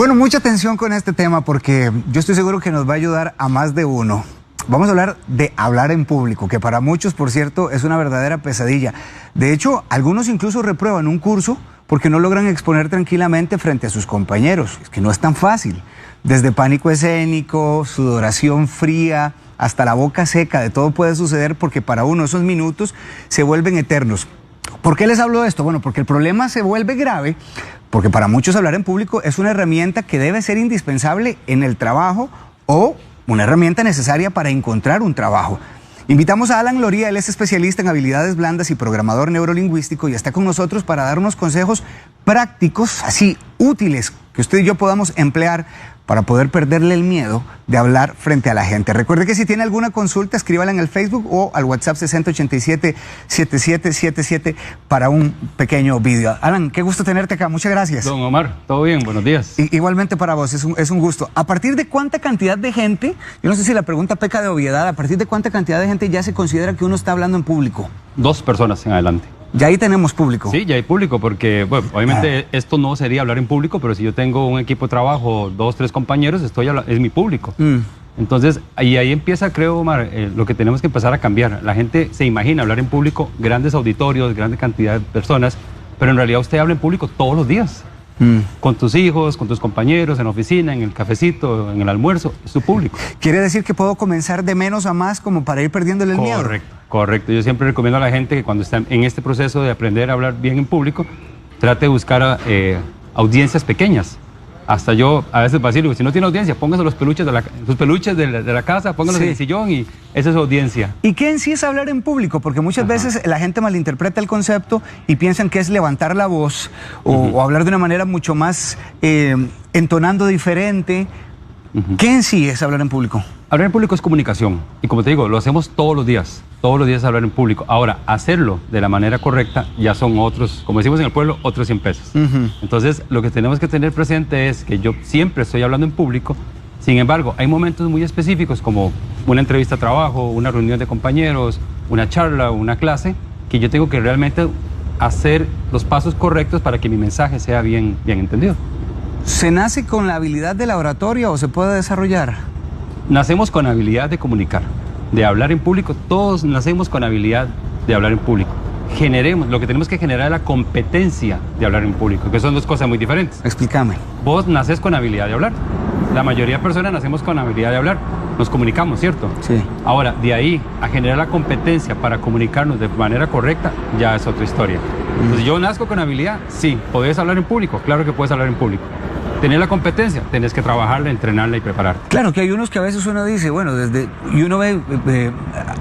Bueno, mucha atención con este tema porque yo estoy seguro que nos va a ayudar a más de uno. Vamos a hablar de hablar en público, que para muchos, por cierto, es una verdadera pesadilla. De hecho, algunos incluso reprueban un curso porque no logran exponer tranquilamente frente a sus compañeros. Es que no es tan fácil. Desde pánico escénico, sudoración fría, hasta la boca seca, de todo puede suceder porque para uno esos minutos se vuelven eternos. ¿Por qué les hablo de esto? Bueno, porque el problema se vuelve grave, porque para muchos hablar en público es una herramienta que debe ser indispensable en el trabajo o una herramienta necesaria para encontrar un trabajo. Invitamos a Alan Loría, él es especialista en habilidades blandas y programador neurolingüístico y está con nosotros para darnos consejos prácticos, así útiles, que usted y yo podamos emplear para poder perderle el miedo de hablar frente a la gente. Recuerde que si tiene alguna consulta, escríbala en el Facebook o al WhatsApp 6087-7777 para un pequeño vídeo. Alan, qué gusto tenerte acá, muchas gracias. Don Omar, todo bien, buenos días. Igualmente para vos, es un gusto. ¿A partir de cuánta cantidad de gente, yo no sé si la pregunta peca de obviedad, a partir de cuánta cantidad de gente ya se considera que uno está hablando en público? 2 personas en adelante. Ya ahí tenemos público. Sí, ya hay público, porque bueno, obviamente esto no sería hablar en público, pero si yo tengo un equipo de trabajo, 2, 3 compañeros, es mi público. Entonces, ahí empieza, creo, Omar, lo que tenemos que empezar a cambiar. La gente se imagina hablar en público, grandes auditorios, grande cantidad de personas, pero en realidad usted habla en público todos los días. Con tus hijos, con tus compañeros, en la oficina, en el cafecito, en el almuerzo, es tu público. ¿Quiere decir que puedo comenzar de menos a más como para ir perdiéndole el miedo? Correcto. Yo siempre recomiendo a la gente que cuando está en este proceso de aprender a hablar bien en público, trate de buscar audiencias pequeñas. Hasta yo a veces vacilo, si no tiene audiencia, póngase sus peluches de la casa, pónganlos en el sillón y esa es su audiencia. ¿Y qué en sí es hablar en público? Porque muchas veces la gente malinterpreta el concepto y piensan que es levantar la voz o hablar de una manera mucho más entonando diferente. ¿Qué en sí es hablar en público? Hablar en público es comunicación y como te digo, lo hacemos todos los días hablar en público. Ahora, hacerlo de la manera correcta ya son otros, como decimos en el pueblo, otros 100 pesos. Entonces, lo que tenemos que tener presente es que yo siempre estoy hablando en público, sin embargo, hay momentos muy específicos como una entrevista de trabajo, una reunión de compañeros, una charla, una clase, que yo tengo que realmente hacer los pasos correctos para que mi mensaje sea bien entendido. ¿Se nace con la habilidad de la oratoria o se puede desarrollar? Nacemos con habilidad de comunicar, de hablar en público. Todos nacemos con habilidad de hablar en público. Lo que tenemos que generar es la competencia de hablar en público, que son 2 cosas muy diferentes. Explícame. Vos naces con habilidad de hablar. La mayoría de personas nacemos con habilidad de hablar. Nos comunicamos, ¿cierto? Sí. Ahora, de ahí a generar la competencia para comunicarnos de manera correcta, ya es otra historia. Entonces, yo nazco con habilidad, sí. ¿Podés hablar en público? Claro que puedes hablar en público. ¿Tener la competencia? Tenés que trabajarla, entrenarla y prepararte. Claro que hay unos que a veces uno dice, bueno, y uno ve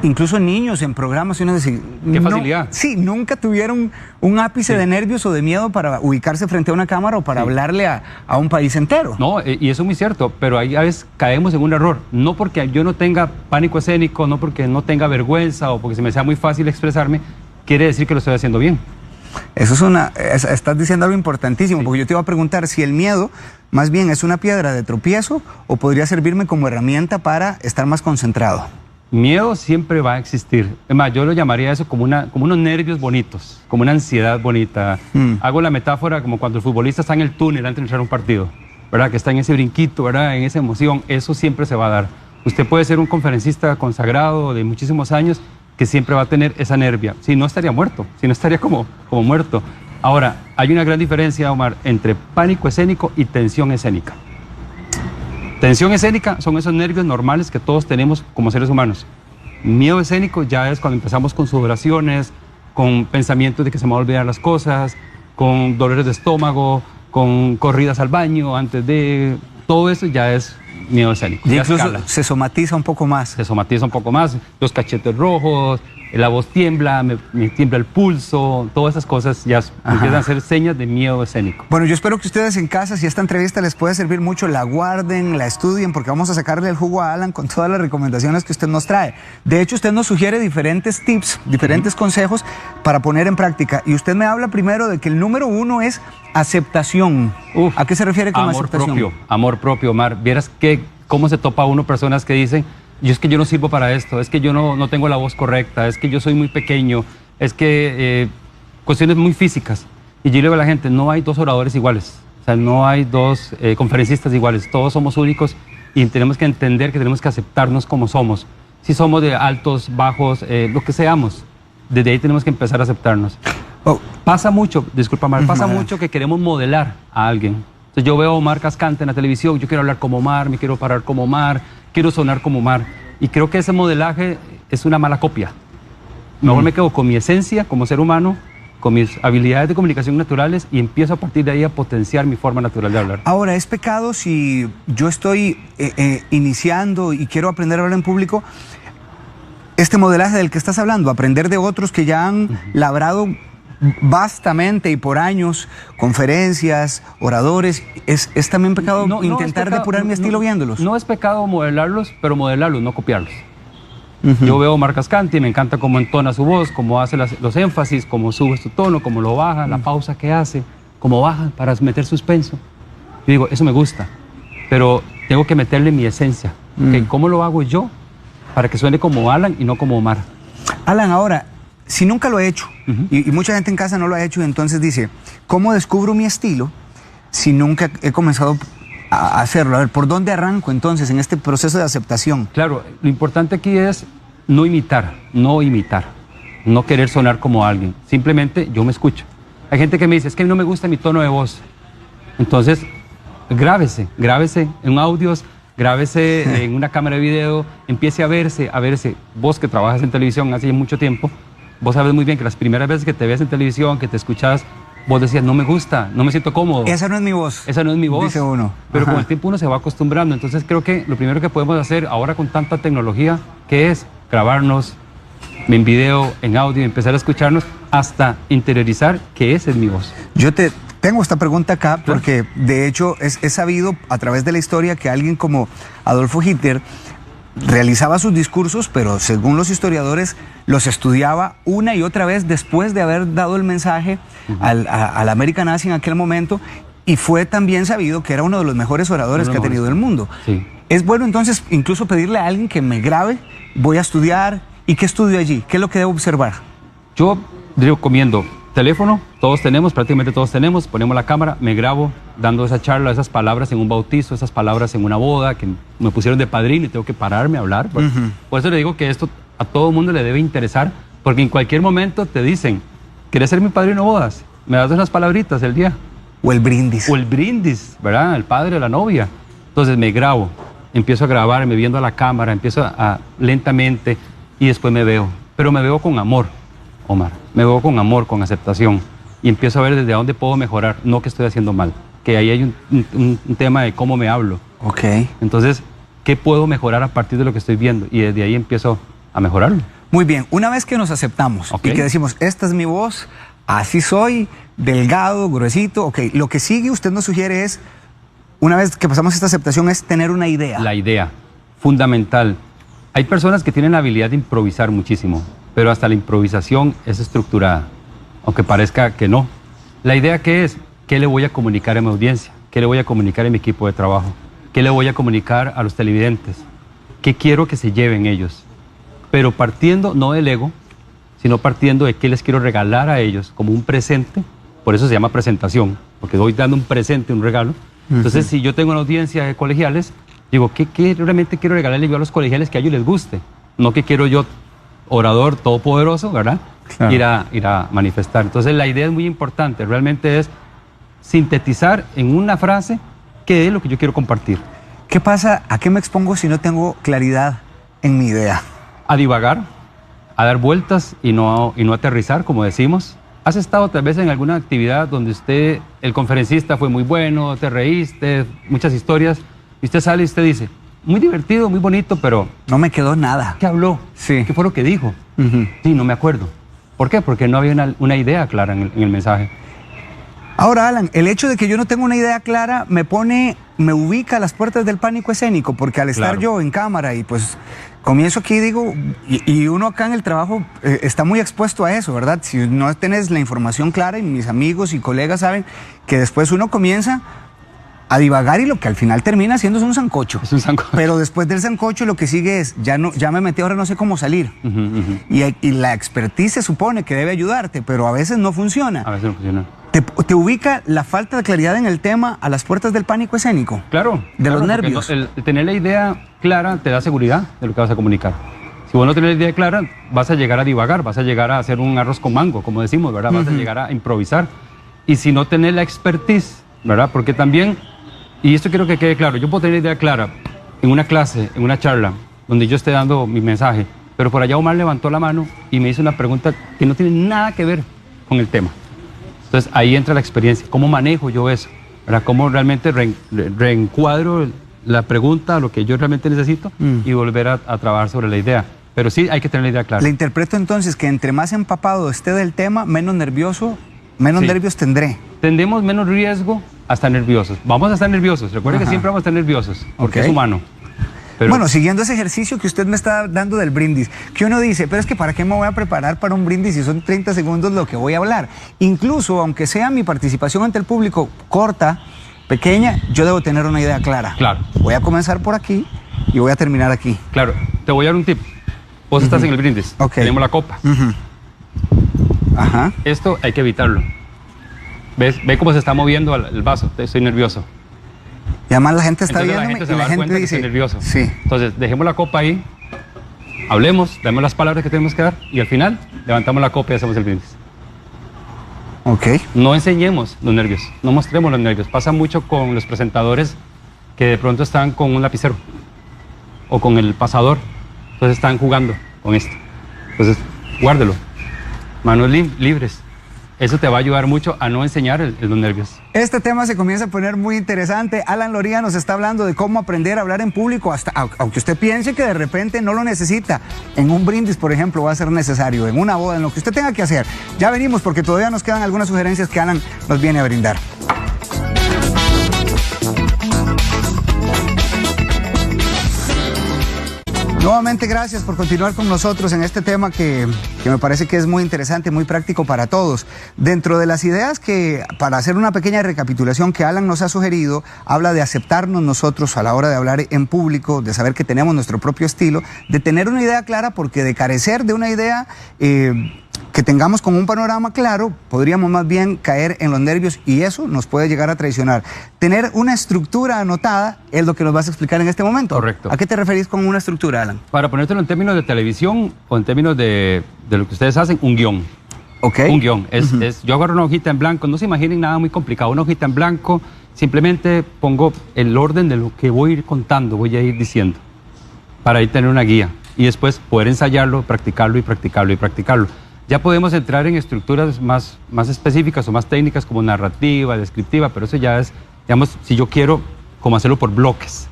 incluso niños en programas y uno dice... ¡Qué facilidad! Sí, nunca tuvieron un ápice de nervios o de miedo para ubicarse frente a una cámara o para hablarle a un país entero. No, y eso es muy cierto, pero ahí a veces caemos en un error. No porque yo no tenga pánico escénico, no porque no tenga vergüenza o porque se me sea muy fácil expresarme, quiere decir que lo estoy haciendo bien. Eso estás diciendo algo importantísimo, porque yo te iba a preguntar si el miedo más bien es una piedra de tropiezo o podría servirme como herramienta para estar más concentrado. Miedo siempre va a existir. Es más, yo lo llamaría eso como unos nervios bonitos, como una ansiedad bonita. Hago la metáfora como cuando el futbolista está en el túnel antes de entrar a un partido, ¿verdad? Que está en ese brinquito, ¿verdad? En esa emoción, eso siempre se va a dar. Usted puede ser un conferencista consagrado de muchísimos años que siempre va a tener esa nervia. Si no, estaría muerto, si no estaría como muerto. Ahora, hay una gran diferencia, Omar, entre pánico escénico y tensión escénica. Tensión escénica son esos nervios normales que todos tenemos como seres humanos. Miedo escénico ya es cuando empezamos con sudoraciones, con pensamientos de que se me van a olvidar las cosas, con dolores de estómago, con corridas al baño antes de... Todo eso ya es miedo escénico. Y incluso se somatiza un poco más. Se somatiza un poco más, los cachetes rojos, la voz tiembla, me tiembla el pulso, todas esas cosas ya empiezan a ser señas de miedo escénico. Bueno, yo espero que ustedes en casa, si esta entrevista les puede servir mucho, la guarden, la estudien, porque vamos a sacarle el jugo a Alan con todas las recomendaciones que usted nos trae. De hecho, usted nos sugiere diferentes tips, diferentes consejos para poner en práctica. Y usted me habla primero de que el número 1 es aceptación. ¿A qué se refiere con aceptación? Amor propio, Omar. Vieras cómo se topa uno personas que dicen... es que yo no sirvo para esto, es que yo no tengo la voz correcta, es que yo soy muy pequeño, es que cuestiones muy físicas. Y yo le digo a la gente, no hay 2 oradores iguales, O sea, no hay dos conferencistas iguales, todos somos únicos y tenemos que entender que tenemos que aceptarnos como somos. Si somos de altos, bajos, lo que seamos, desde ahí tenemos que empezar a aceptarnos. Pasa mucho, disculpa Omar, pasa mucho que queremos modelar a alguien. Entonces yo veo a Omar Cascante en la televisión, yo quiero hablar como Omar, me quiero parar como Omar, quiero sonar como Omar. Y creo que ese modelaje es una mala copia. Mejor me quedo con mi esencia como ser humano, con mis habilidades de comunicación naturales y empiezo a partir de ahí a potenciar mi forma natural de hablar. Ahora, ¿es pecado si yo estoy iniciando y quiero aprender a hablar en público? Este modelaje del que estás hablando, aprender de otros que ya han labrado vastamente y por años conferencias, oradores, ¿es también pecado intentar depurar mi estilo viéndolos? No es pecado modelarlos, pero modelarlos, no copiarlos. Yo veo a Omar Cascante y me encanta cómo entona su voz, cómo hace los énfasis, cómo sube su tono, cómo lo baja, la pausa que hace, cómo baja para meter suspenso. Yo digo, eso me gusta, pero tengo que meterle mi esencia. ¿Okay? ¿Cómo lo hago yo para que suene como Alan y no como Omar? Alan, ahora, si nunca lo he hecho, y mucha gente en casa no lo ha hecho, entonces dice, ¿cómo descubro mi estilo si nunca he comenzado a hacerlo? A ver, ¿por dónde arranco entonces en este proceso de aceptación? Claro, lo importante aquí es no imitar, no querer sonar como alguien. Simplemente yo me escucho. Hay gente que me dice, es que no me gusta mi tono de voz. Entonces, grábese en audios, grábese en una cámara de video, empiece a verse. Vos que trabajas en televisión hace mucho tiempo, vos sabes muy bien que las primeras veces que te ves en televisión, que te escuchas, vos decías, no me gusta, no me siento cómodo. Esa no es mi voz. Esa no es mi voz. Dice uno. Pero con el tiempo uno se va acostumbrando. Entonces creo que lo primero que podemos hacer ahora con tanta tecnología, que es grabarnos en video, en audio, empezar a escucharnos hasta interiorizar que esa es mi voz. Yo tengo esta pregunta acá porque de hecho es sabido a través de la historia que alguien como Adolfo Hitler realizaba sus discursos, pero según los historiadores los estudiaba una y otra vez después de haber dado el mensaje a la América nazi en aquel momento, y fue también sabido que era uno de los mejores oradores que ha tenido el mundo. Sí. Es bueno entonces incluso pedirle a alguien que me grabe, voy a estudiar, ¿y qué estudio allí? ¿Qué es lo que debo observar? Yo recomiendo teléfono, prácticamente todos tenemos, ponemos la cámara, me grabo dando esa charla, esas palabras en un bautizo, esas palabras en una boda, que me pusieron de padrino y tengo que pararme a hablar. Por eso le digo que esto a todo el mundo le debe interesar, porque en cualquier momento te dicen, ¿quieres ser mi padrino de bodas? ¿Me das unas palabritas el día? O el brindis. O el brindis, ¿verdad? El padre de la novia. Entonces me grabo, empiezo a grabarme viendo a la cámara, empiezo a lentamente y después me veo. Pero me veo con amor, Omar. Me veo con amor, con aceptación. Y empiezo a ver desde dónde puedo mejorar, no que estoy haciendo mal. Que ahí hay un tema de cómo me hablo. Ok. Entonces, ¿qué puedo mejorar a partir de lo que estoy viendo? Y desde ahí empiezo a mejorarlo. Muy bien, una vez que nos aceptamos y que decimos, esta es mi voz, así soy, delgado, gruesito, ok, lo que sigue usted nos sugiere es, una vez que pasamos esta aceptación, es tener una idea. La idea, fundamental. Hay personas que tienen la habilidad de improvisar muchísimo, pero hasta la improvisación es estructurada, aunque parezca que no. La idea ¿qué es? ¿Qué le voy a comunicar a mi audiencia? ¿Qué le voy a comunicar a mi equipo de trabajo? ¿Qué le voy a comunicar a los televidentes? ¿Qué quiero que se lleven ellos? Pero partiendo no del ego, sino partiendo de qué les quiero regalar a ellos como un presente. Por eso se llama presentación, porque doy dando un presente, un regalo. Entonces, si yo tengo una audiencia de colegiales, digo, ¿qué realmente quiero regalarle yo a los colegiales que a ellos les guste? No que quiero yo, orador todopoderoso, ¿verdad? Claro. Ir a manifestar. Entonces, la idea es muy importante. Realmente es sintetizar en una frase qué es lo que yo quiero compartir. ¿Qué pasa? ¿A qué me expongo si no tengo claridad en mi idea? A divagar, a dar vueltas y no aterrizar, como decimos. ¿Has estado tal vez en alguna actividad donde usted, el conferencista fue muy bueno, te reíste, muchas historias, y usted sale y usted dice, muy divertido, muy bonito, pero... no me quedó nada. ¿Qué habló? Sí. ¿Qué fue lo que dijo? Sí, no me acuerdo. ¿Por qué? Porque no había una idea clara en el mensaje. Ahora, Alan, el hecho de que yo no tenga una idea clara me ubica a las puertas del pánico escénico, porque al estar yo en cámara y pues comienzo aquí, digo, y uno acá en el trabajo está muy expuesto a eso, ¿verdad? Si no tenés la información clara, y mis amigos y colegas saben que después uno comienza a divagar y lo que al final termina siendo es un sancocho. Es un sancocho. Pero después del sancocho lo que sigue es, ya me metí, ahora no sé cómo salir. Y la expertise se supone que debe ayudarte, pero a veces no funciona. A veces no funciona. ¿Te ubica la falta de claridad en el tema a las puertas del pánico escénico? Claro. De claro, los nervios. El tener la idea clara te da seguridad de lo que vas a comunicar. Si vos no tenés la idea clara, vas a llegar a divagar, vas a llegar a hacer un arroz con mango, como decimos, ¿verdad? Vas a llegar a improvisar. Y si no tenés la expertise, ¿verdad? Porque también, y esto quiero que quede claro, yo puedo tener la idea clara en una clase, en una charla, donde yo esté dando mi mensaje, pero por allá Omar levantó la mano y me hizo una pregunta que no tiene nada que ver con el tema. Entonces ahí entra la experiencia. ¿Cómo manejo yo eso? ¿Verdad? ¿Cómo realmente reencuadro la pregunta a lo que yo realmente necesito y volver a trabajar sobre la idea? Pero sí hay que tener la idea clara. Le interpreto entonces que entre más empapado esté del tema, menos nervioso, menos nervios tendré. Tendemos menos riesgo a estar nerviosos. Vamos a estar nerviosos. Recuerde que siempre vamos a estar nerviosos, porque es humano. Pero... Bueno, siguiendo ese ejercicio que usted me está dando del brindis, que uno dice, pero es que ¿para qué me voy a preparar para un brindis si son 30 segundos lo que voy a hablar? Incluso, aunque sea mi participación ante el público corta, pequeña, yo debo tener una idea clara. Claro. Voy a comenzar por aquí y voy a terminar aquí. Claro. Te voy a dar un tip. Vos estás en el brindis. Tenemos la copa. Ajá. Esto hay que evitarlo. ¿Ves? Ve cómo se está moviendo el vaso. Estoy nervioso. Y además la gente está Entonces, viéndome la gente y se va la a dar gente cuenta dice... que estoy nervioso. Sí. Entonces, dejemos la copa ahí, hablemos, demos las palabras que tenemos que dar y al final levantamos la copa y hacemos el brindis. Ok. No enseñemos los nervios, no mostremos los nervios. Pasa mucho con los presentadores que de pronto están con un lapicero o con el pasador. Entonces están jugando con esto. Entonces, guárdelo. Manos libres. Eso te va a ayudar mucho a no enseñar los nervios. Este tema se comienza a poner muy interesante. Alan Loría nos está hablando de cómo aprender a hablar en público, hasta aunque usted piense que de repente no lo necesita. En un brindis, por ejemplo, va a ser necesario, en una boda, en lo que usted tenga que hacer. Ya venimos porque todavía nos quedan algunas sugerencias que Alan nos viene a brindar. Nuevamente gracias por continuar con nosotros en este tema que me parece que es muy interesante, muy práctico para todos. Dentro de las ideas que, para hacer una pequeña recapitulación que Alan nos ha sugerido, habla de aceptarnos nosotros a la hora de hablar en público, de saber que tenemos nuestro propio estilo, de tener una idea clara, porque de carecer de una idea que tengamos con un panorama claro, podríamos más bien caer en los nervios y eso nos puede llegar a traicionar. Tener una estructura anotada es lo que nos vas a explicar en este momento. Correcto. ¿A qué te referís con una estructura, Alan? Para ponértelo en términos de televisión o en términos de lo que ustedes hacen, un guión. Ok. Un guión. Yo agarro una hojita en blanco, no se imaginen nada muy complicado, una hojita en blanco, simplemente pongo el orden de lo que voy a ir contando, voy a ir diciendo, para ahí tener una guía y después poder ensayarlo, practicarlo y practicarlo y practicarlo. Ya podemos entrar en estructuras más específicas o más técnicas como narrativa, descriptiva, pero eso ya es, digamos, si yo quiero, como hacerlo por bloques.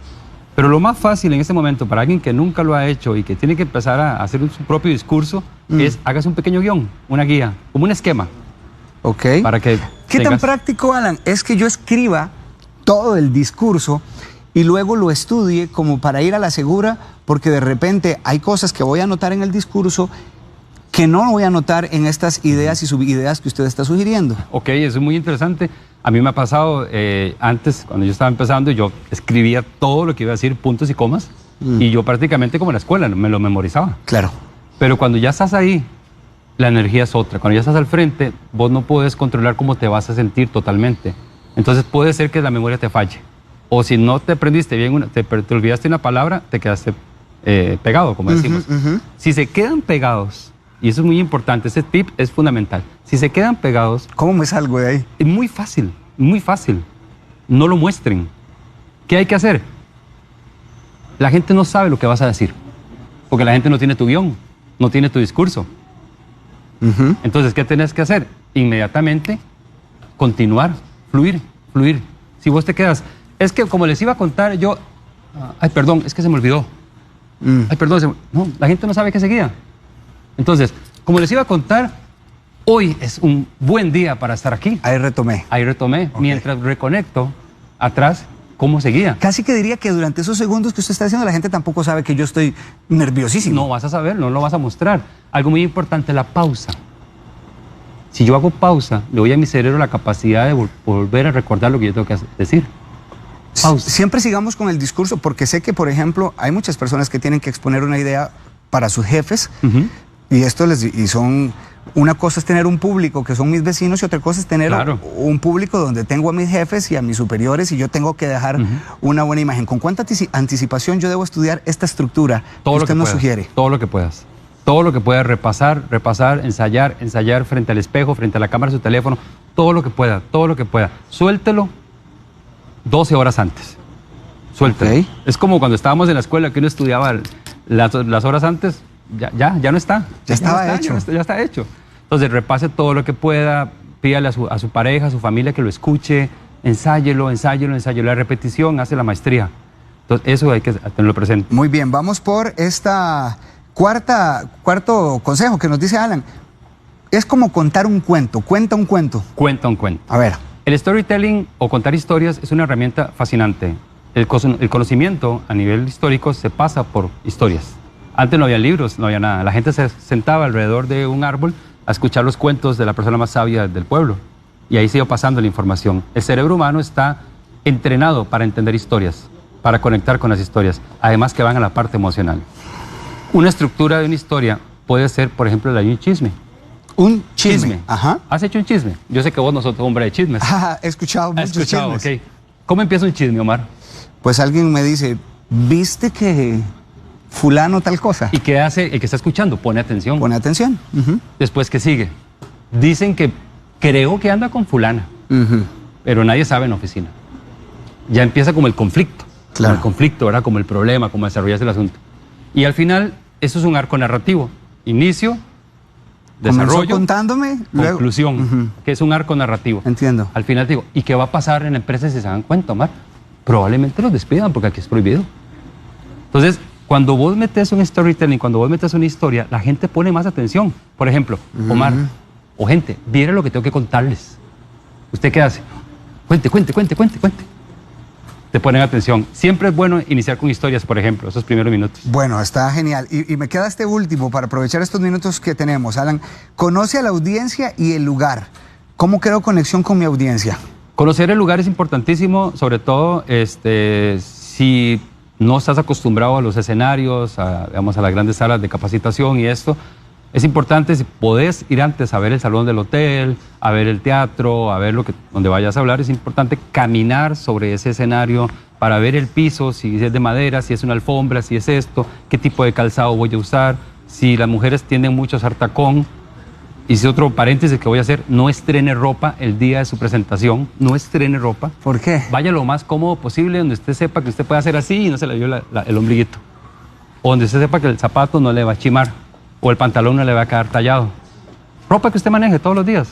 Pero lo más fácil en este momento para alguien que nunca lo ha hecho y que tiene que empezar a hacer su propio discurso es hágase un pequeño guión, una guía, como un esquema. Ok. Para que ¿Qué tan práctico, Alan, es que yo escriba todo el discurso y luego lo estudie como para ir a la segura? Porque de repente hay cosas que voy a anotar en el discurso que no voy a anotar en estas ideas y subideas que usted está sugiriendo. Ok, eso es muy interesante. A mí me ha pasado antes, cuando yo estaba empezando, yo escribía todo lo que iba a decir, puntos y comas, y yo prácticamente como en la escuela, me lo memorizaba. Claro. Pero cuando ya estás ahí, la energía es otra. Cuando ya estás al frente, vos no puedes controlar cómo te vas a sentir totalmente. Entonces puede ser que la memoria te falle. O si no te aprendiste bien, te olvidaste una palabra, te quedaste pegado, como decimos. Si se quedan pegados, y eso es muy importante, ese tip es fundamental. Si se quedan pegados... ¿Cómo me salgo de ahí? Es muy fácil, muy fácil. No lo muestren. ¿Qué hay que hacer? La gente no sabe lo que vas a decir, porque la gente no tiene tu guión, no tiene tu discurso. Entonces, ¿qué tenés que hacer? Inmediatamente continuar, fluir. Si vos te quedas, es que como les iba a contar yo, ay, perdón, es que se me olvidó. Ay, perdón, no, la gente no sabe qué seguía. Entonces, como les iba a contar, hoy es un buen día para estar aquí. Ahí retomé. Okay. Mientras reconecto atrás, ¿cómo seguía? Casi que diría que durante esos segundos que usted está haciendo, la gente tampoco sabe que yo estoy nerviosísimo. No vas a saber, no lo vas a mostrar. Algo muy importante, la pausa. Si yo hago pausa, le doy a mi cerebro la capacidad de volver a recordar lo que yo tengo que decir. Pausa. Siempre sigamos con el discurso, porque sé que, por ejemplo, hay muchas personas que tienen que exponer una idea para sus jefes, Y son... Una cosa es tener un público que son mis vecinos y otra cosa es tener un público donde tengo a mis jefes y a mis superiores y yo tengo que dejar una buena imagen. ¿Con cuánta anticipación yo debo estudiar esta estructura que usted nos sugiere? Todo lo que puedas. Todo lo que puedas, repasar, ensayar frente al espejo, frente a la cámara de su teléfono, todo lo que pueda. Suéltelo 12 horas antes. Suéltelo. Okay. Es como cuando estábamos en la escuela que uno estudiaba las horas antes, ya no está. Ya estaba hecho. Ya está hecho. Entonces repase todo lo que pueda, pídale a su pareja, a su familia que lo escuche, ensáyelo. La repetición hace la maestría. Entonces eso hay que tenerlo presente. Muy bien, vamos por esta cuarto consejo que nos dice Alan. Es como contar un cuento. Cuenta un cuento. A ver. El storytelling o contar historias es una herramienta fascinante. El conocimiento a nivel histórico se pasa por historias. Antes no había libros, no había nada. La gente se sentaba alrededor de un árbol a escuchar los cuentos de la persona más sabia del pueblo. Y ahí se iba pasando la información. El cerebro humano está entrenado para entender historias, para conectar con las historias, además que van a la parte emocional. Una estructura de una historia puede ser, por ejemplo, la de un chisme. Un chisme. Ajá. ¿Has hecho un chisme? Yo sé que vos no sos hombre de chismes. He escuchado muchos chismes. Okay. ¿Cómo empieza un chisme, Omar? Pues alguien me dice, ¿viste que fulano tal cosa? ¿Y qué hace el que está escuchando? Pone atención. Pone atención. Después, ¿qué sigue? Dicen que creo que anda con fulana, pero nadie sabe en la oficina. Ya empieza como el conflicto. Claro. Como el conflicto, ¿verdad? Como el problema, como desarrollarse el asunto. Y al final, eso es un arco narrativo. Inicio, desarrollo, contándome, conclusión, que es un arco narrativo. Entiendo. Al final digo, ¿y qué va a pasar en la empresa si se dan cuenta, Omar? Probablemente los despidan porque aquí es prohibido. Entonces, cuando vos metes un storytelling, cuando vos metes una historia, la gente pone más atención. Por ejemplo, Omar, o gente, viera lo que tengo que contarles. ¿Usted qué hace? Cuente. Te ponen atención. Siempre es bueno iniciar con historias, por ejemplo, esos primeros minutos. Bueno, está genial. Y me queda este último para aprovechar estos minutos que tenemos. Alan, conoce a la audiencia y el lugar. ¿Cómo creo conexión con mi audiencia? Conocer el lugar es importantísimo, sobre todo si no estás acostumbrado a los escenarios, a las grandes salas de capacitación y esto. Es importante, si podés ir antes a ver el salón del hotel, a ver el teatro, a ver donde vayas a hablar, es importante caminar sobre ese escenario para ver el piso, si es de madera, si es una alfombra, si es esto, qué tipo de calzado voy a usar, si las mujeres tienden mucho a usar tacón. Y si otro paréntesis que voy a hacer, no estrene ropa el día de su presentación, no estrene ropa. ¿Por qué? Vaya lo más cómodo posible, donde usted sepa que usted puede hacer así y no se le vio el ombliguito. O donde usted sepa que el zapato no le va a chimar. O el pantalón no le va a quedar tallado. Ropa que usted maneje todos los días.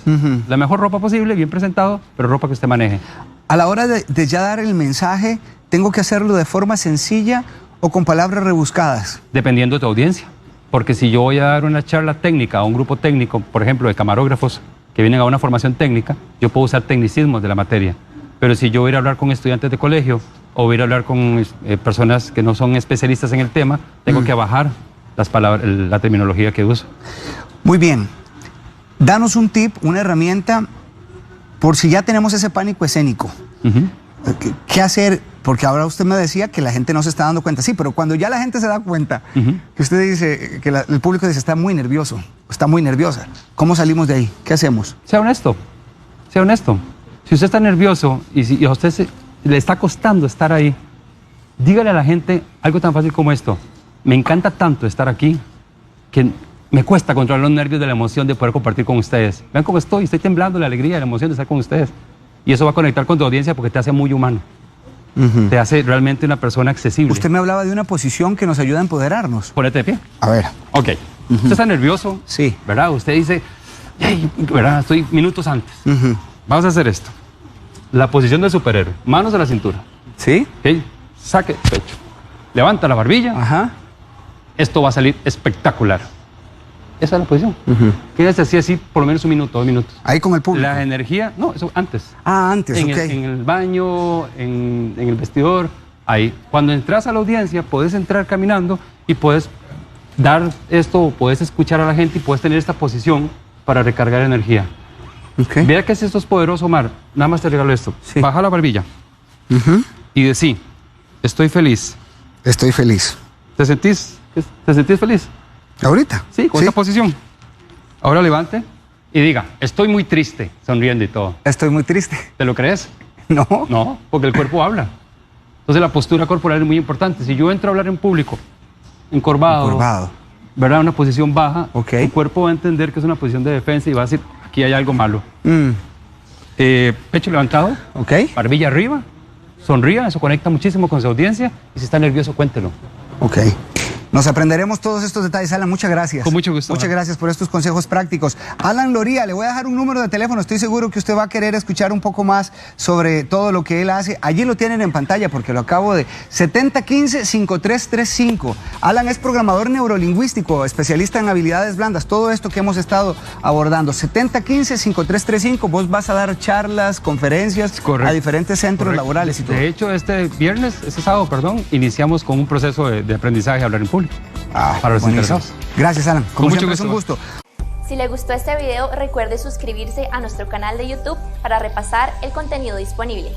La mejor ropa posible, bien presentado, pero ropa que usted maneje. A la hora de ya dar el mensaje, ¿tengo que hacerlo de forma sencilla o con palabras rebuscadas? Dependiendo de tu audiencia. Porque si yo voy a dar una charla técnica a un grupo técnico, por ejemplo, de camarógrafos que vienen a una formación técnica, yo puedo usar tecnicismos de la materia. Pero si yo voy a ir a hablar con estudiantes de colegio o voy a ir a hablar con personas que no son especialistas en el tema, tengo que bajar las palabras, la terminología que uso. Muy bien. Danos un tip, una herramienta, por si ya tenemos ese pánico escénico. ¿Qué hacer? Porque ahora usted me decía que la gente no se está dando cuenta. Sí, pero cuando ya la gente se da cuenta, que usted dice, que el público dice, está muy nervioso, está muy nerviosa. ¿Cómo salimos de ahí? ¿Qué hacemos? Sea honesto. Sea honesto. Si usted está nervioso y a usted le está costando estar ahí, dígale a la gente algo tan fácil como esto. Me encanta tanto estar aquí que me cuesta controlar los nervios de la emoción de poder compartir con ustedes. Vean cómo estoy temblando de la alegría, de la emoción de estar con ustedes. Y eso va a conectar con tu audiencia porque te hace muy humano. Te hace realmente una persona accesible. Usted me hablaba de una posición que nos ayuda a empoderarnos. Ponete de pie. A ver. Ok. Usted está nervioso. Sí. ¿Verdad? Usted dice, hey, ¿verdad? Estoy minutos antes. Vamos a hacer esto. La posición del superhéroe. Manos a la cintura. ¿Sí? Ok. Saque pecho. Levanta la barbilla. Ajá. Esto va a salir espectacular. Esa es la posición. Quédese así por lo menos 1 minuto, 2 minutos. Ahí con el público. La energía, no, eso antes. Ah, antes, en el baño, en el vestidor, ahí. Cuando entras a la audiencia, puedes entrar caminando y puedes dar esto, puedes escuchar a la gente y puedes tener esta posición para recargar energía. Vea que si esto es poderoso, Omar, nada más te regalo esto. Sí. Baja la barbilla y decí, estoy feliz. Estoy feliz. ¿Te sentís feliz? ¿Ahorita? Sí, con esta posición. Ahora levante y diga, estoy muy triste, sonriendo y todo. Estoy muy triste. ¿Te lo crees? No. No, porque el cuerpo habla. Entonces la postura corporal es muy importante. Si yo entro a hablar en público, encorvado, ¿verdad? Una posición baja, el cuerpo va a entender que es una posición de defensa y va a decir, aquí hay algo malo. Pecho levantado, barbilla arriba, sonría, eso conecta muchísimo con su audiencia y si está nervioso, cuéntelo. Nos aprenderemos todos estos detalles. Alan, muchas gracias. Con mucho gusto. Muchas gracias por estos consejos prácticos. Alan Loría, le voy a dejar un número de teléfono. Estoy seguro que usted va a querer escuchar un poco más sobre todo lo que él hace. Allí lo tienen en pantalla porque lo acabo de... 7015-5335. Alan es programador neurolingüístico, especialista en habilidades blandas. Todo esto que hemos estado abordando. 7015-5335. Vos vas a dar charlas, conferencias a diferentes centros laborales y todo. De hecho, este sábado, iniciamos con un proceso de aprendizaje a hablar en público. Para los interesados. Gracias, Alan. Como siempre, es un gusto. Si le gustó este video, recuerde suscribirse a nuestro canal de YouTube para repasar el contenido disponible.